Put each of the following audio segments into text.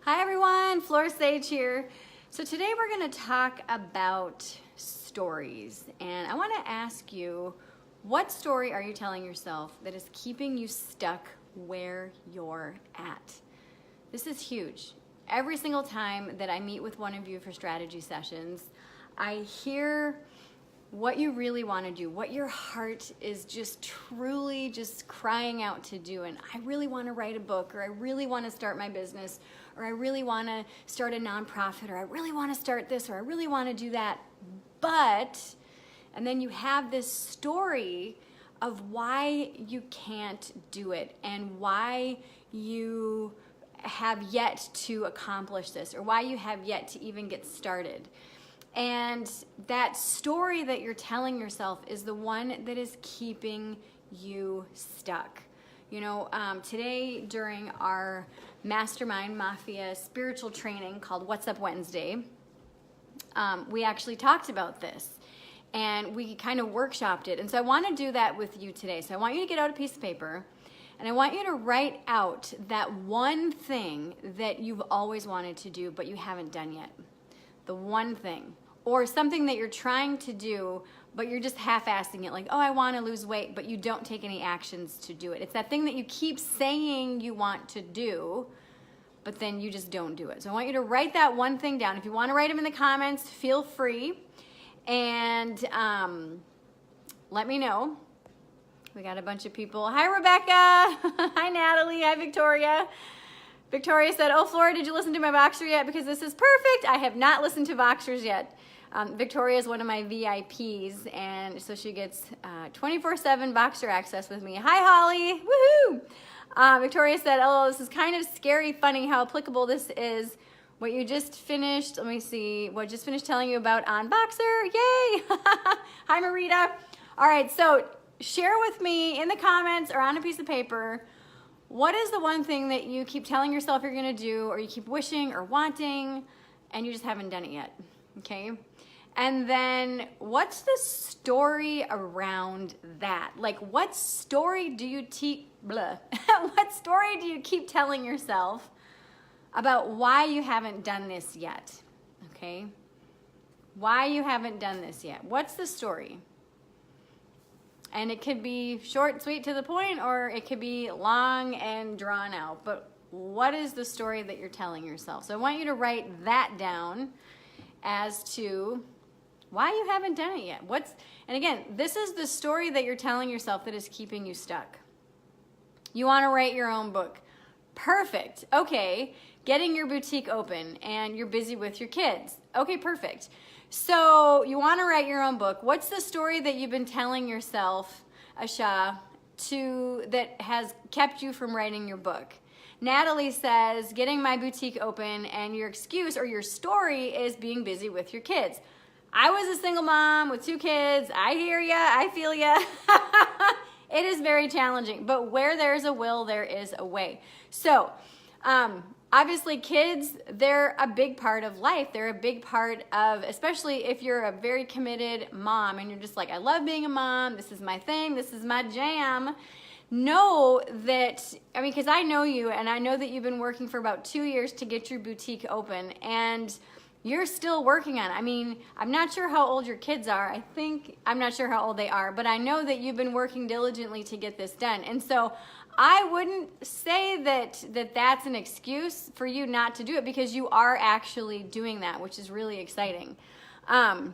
Hi everyone, Flora Sage here. So today we're going to talk about stories, and I want to ask you, what story are you telling yourself that is keeping you stuck where you're at? This is huge. Every single time that I meet with one of you for strategy sessions, I hear what you really want to do, what your heart is just truly just crying out to do. And I really want to write a book, or I really want to start my business, or I really want to start a nonprofit, or I really want to start this, or I really want to do that. And then you have this story of why you can't do it and why you have yet to accomplish this, or why you have yet to even get started. And that story that you're telling yourself is the one that is keeping you stuck. You know, today during our Mastermind Mafia spiritual training called What's Up Wednesday, we actually talked about this and we kind of workshopped it. And so I want to do that with you today. So I want you to get out a piece of paper and I want you to write out that one thing that you've always wanted to do but you haven't done yet. The one thing. Or something that you're trying to do, but you're just half-assing it, like, oh, I want to lose weight, but you don't take any actions to do it. It's that thing that you keep saying you want to do, but then you just don't do it. So I want you to write that one thing down. If you want to write them in the comments, feel free. And let me know. We got a bunch of people. Hi, Rebecca. Hi, Natalie. Hi, Victoria. Victoria said, oh, Flora, did you listen to my Boxer yet? Because this is perfect. I have not listened to Boxers yet. Victoria is one of my VIPs, and so she gets 24/7 Boxer access with me. Hi, Holly. Woohoo! Victoria said, oh, this is kind of scary, funny how applicable this is. What you just finished, let me see, what I just finished telling you about on Boxer. Yay! Hi, Marita. All right, so share with me in the comments or on a piece of paper, what is the one thing that you keep telling yourself you're going to do, or you keep wishing or wanting, and you just haven't done it yet, okay? And then what's the story around that? Like, what story do you what story do you keep telling yourself about why you haven't done this yet, okay? Why you haven't done this yet. What's the story? And it could be short, sweet, to the point, or it could be long and drawn out. But what is the story that you're telling yourself? So I want you to write that down as to why you haven't done it yet. And again, this is the story that you're telling yourself that is keeping you stuck. You want to write your own book. Perfect. Okay, getting your boutique open and you're busy with your kids. Okay, perfect. So you want to write your own book. What's the story that you've been telling yourself, Asha, that has kept you from writing your book? Natalie says, getting my boutique open, and your excuse or your story is being busy with your kids. I was a single mom with 2 kids. I hear ya. I feel ya. It is very challenging, but where there's a will, there is a way. So, obviously kids, they're a big part of life. They're a big part of, especially if you're a very committed mom and you're just like, I love being a mom. This is my thing. This is my jam. Know that, I mean, because I know you and I know that you've been working for about 2 years to get your boutique open, and you're still working on it. I mean, I'm not sure how old your kids are. I'm not sure how old they are, but I know that you've been working diligently to get this done. And so I wouldn't say that that's an excuse for you not to do it, because you are actually doing that, which is really exciting. Let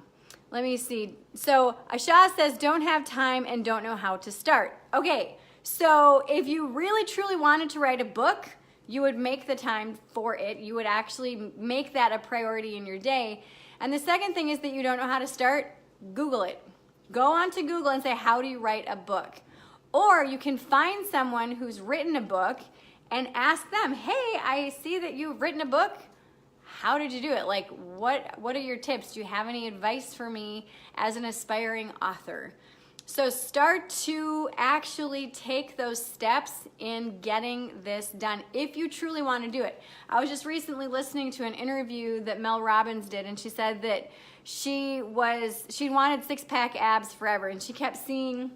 me see. So Asha says, don't have time and don't know how to start. Okay, so if you really truly wanted to write a book, you would make the time for it. You would actually make that a priority in your day. And the second thing is that you don't know how to start, Google it. Go onto Google and say, how do you write a book? Or you can find someone who's written a book and ask them, hey, I see that you've written a book. How did you do it? Like, what are your tips? Do you have any advice for me as an aspiring author? So start to actually take those steps in getting this done if you truly want to do it. I was just recently listening to an interview that Mel Robbins did, and she said that she wanted 6-pack abs forever, and she kept seeing,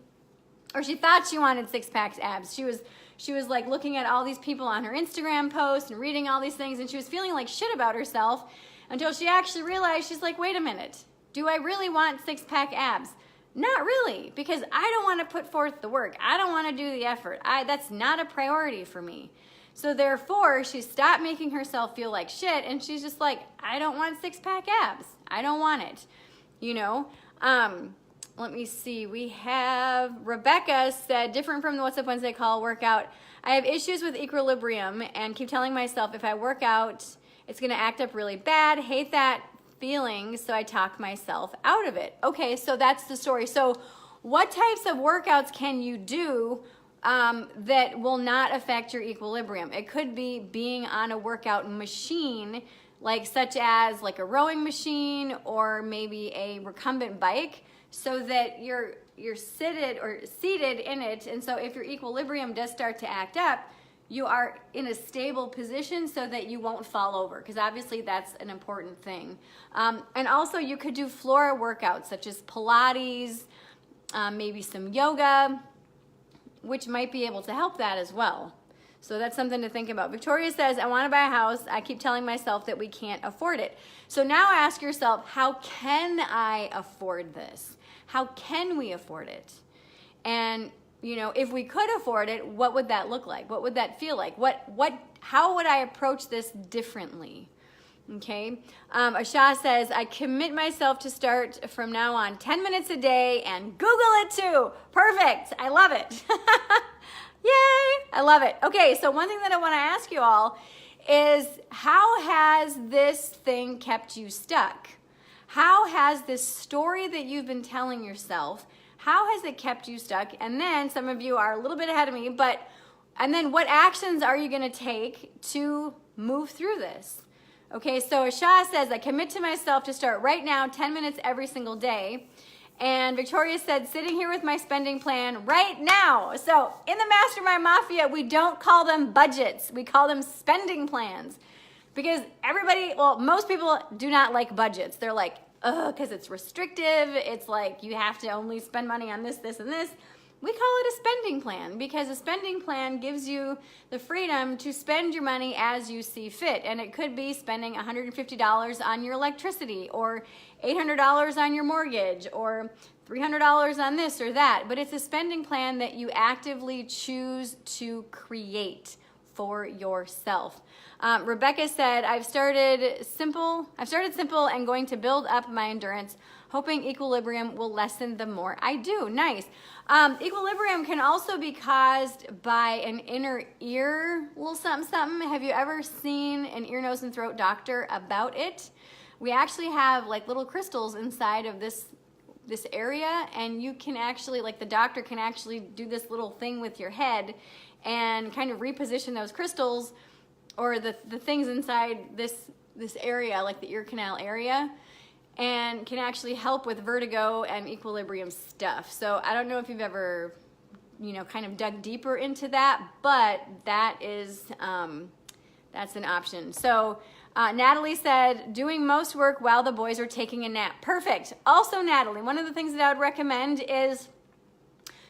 or she thought she wanted 6-pack abs. She was she was like looking at all these people on her Instagram posts and reading all these things, and she was feeling like shit about herself until she actually realized, she's like, wait a minute, do I really want six-pack abs? Not really, because I don't want to put forth the work. I don't want to do the effort. That's not a priority for me. So therefore, she stopped making herself feel like shit, and she's just like, I don't want six-pack abs. I don't want it, you know? Let me see. We have Rebecca said, different from the What's Up Wednesday call workout, I have issues with equilibrium and keep telling myself if I work out, it's going to act up really bad. Hate that feeling, so I talk myself out of it. Okay, so that's the story. So what types of workouts can you do that will not affect your equilibrium? It could be being on a workout machine, like such as like a rowing machine or maybe a recumbent bike, so that you're seated in it. And so if your equilibrium does start to act up, you are in a stable position so that you won't fall over, because obviously that's an important thing. And also you could do Flora workouts such as Pilates, maybe some yoga, which might be able to help that as well. So that's something to think about. Victoria says, I want to buy a house. I keep telling myself that we can't afford it. So now ask yourself, how can I afford this? How can we afford it? And you know, if we could afford it, what would that look like? What would that feel like? How would I approach this differently? Okay. Asha says, I commit myself to start from now on 10 minutes a day and Google it too. Perfect. I love it. Yay. I love it. Okay. So one thing that I want to ask you all is, how has this thing kept you stuck? How has this story that you've been telling yourself, how has it kept you stuck? And then some of you are a little bit ahead of me, and then what actions are you going to take to move through this? Okay, so Asha says, I commit to myself to start right now, 10 minutes every single day. And Victoria said, sitting here with my spending plan right now. So in the Mastermind Mafia, we don't call them budgets. We call them spending plans. Because most people do not like budgets. They're like, because it's restrictive. It's like you have to only spend money on this, this, and this. We call it a spending plan because a spending plan gives you the freedom to spend your money as you see fit. And it could be spending $150 on your electricity, or $800 on your mortgage, or $300 on this or that. But it's a spending plan that you actively choose to create for yourself. Rebecca said, I've started simple and going to build up my endurance, hoping equilibrium will lessen the more I do. Nice. Equilibrium can also be caused by an inner ear little something. Have you ever seen an ear, nose, and throat doctor about it? We actually have like little crystals inside of this area, and you can actually, like the doctor can actually do this little thing with your head and kind of reposition those crystals or the things inside this area, like the ear canal area, and can actually help with vertigo and equilibrium stuff. So I don't know if you've ever, kind of dug deeper into that, but that is, that's an option. So Natalie said, doing most work while the boys are taking a nap. Perfect. Also, Natalie, one of the things that I would recommend is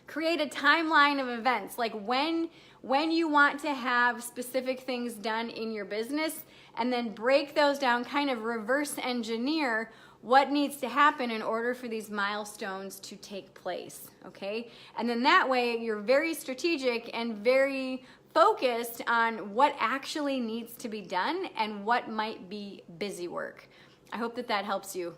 create a timeline of events, like when you want to have specific things done in your business, and then break those down, kind of reverse engineer what needs to happen in order for these milestones to take place, okay? And then that way you're very strategic and very focused on what actually needs to be done and what might be busy work. I hope that helps you.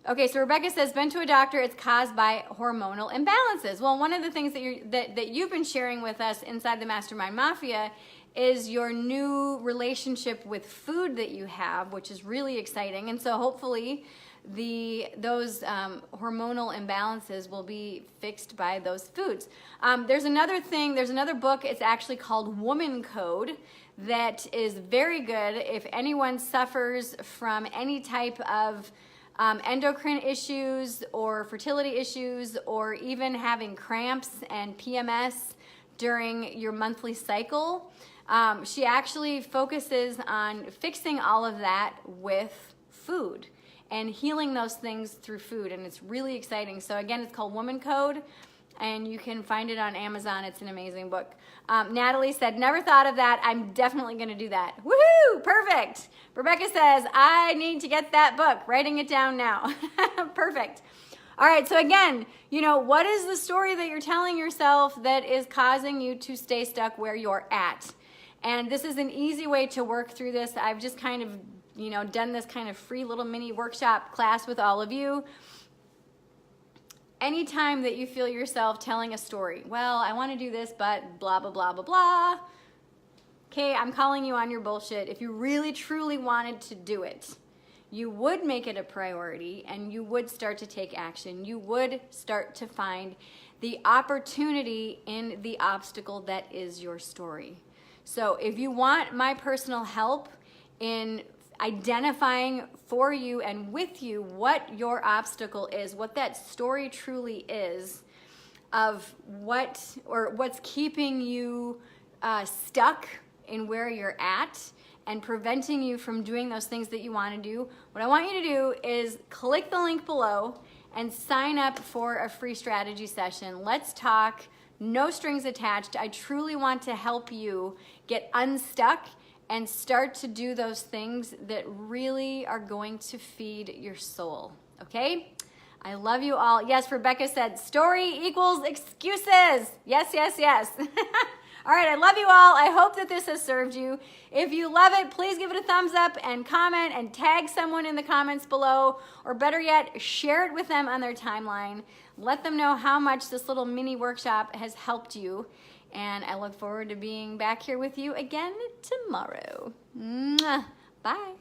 Okay, so Rebecca says, been to a doctor, it's caused by hormonal imbalances. Well, one of the things that you've been sharing with us inside the Mastermind Mafia is your new relationship with food that you have, which is really exciting. And so hopefully those hormonal imbalances will be fixed by those foods. There's another book, it's actually called Woman Code, that is very good if anyone suffers from any type of endocrine issues or fertility issues, or even having cramps and PMS during your monthly cycle. She actually focuses on fixing all of that with food and healing those things through food, and it's really exciting. So again, it's called Woman Code. and you can find it on Amazon. It's an amazing book. Natalie said, never thought of that. I'm definitely going to do that. Woohoo! Perfect. Rebecca says, I need to get that book. Writing it down now. Perfect. All right, so again, you know, what is the story that you're telling yourself that is causing you to stay stuck where you're at? And this is an easy way to work through this. I've just kind of, you know, done this kind of free little mini workshop class with all of you. Anytime that you feel yourself telling a story, well, I want to do this, but blah, blah, blah, blah, blah. Okay, I'm calling you on your bullshit. If you really, truly wanted to do it, you would make it a priority and you would start to take action. You would start to find the opportunity in the obstacle that is your story. So if you want my personal help in identifying for you and with you what your obstacle is, what that story truly is, of what's keeping you stuck in where you're at and preventing you from doing those things that you want to do, what I want you to do is click the link below and sign up for a free strategy session. Let's talk, no strings attached. I truly want to help you get unstuck and start to do those things that really are going to feed your soul, okay? I love you all. Yes, Rebecca said, story equals excuses. Yes, yes, yes. All right, I love you all. I hope that this has served you. If you love it, please give it a thumbs up and comment and tag someone in the comments below, or better yet, share it with them on their timeline. Let them know how much this little mini workshop has helped you. And I look forward to being back here with you again tomorrow. Mwah. Bye.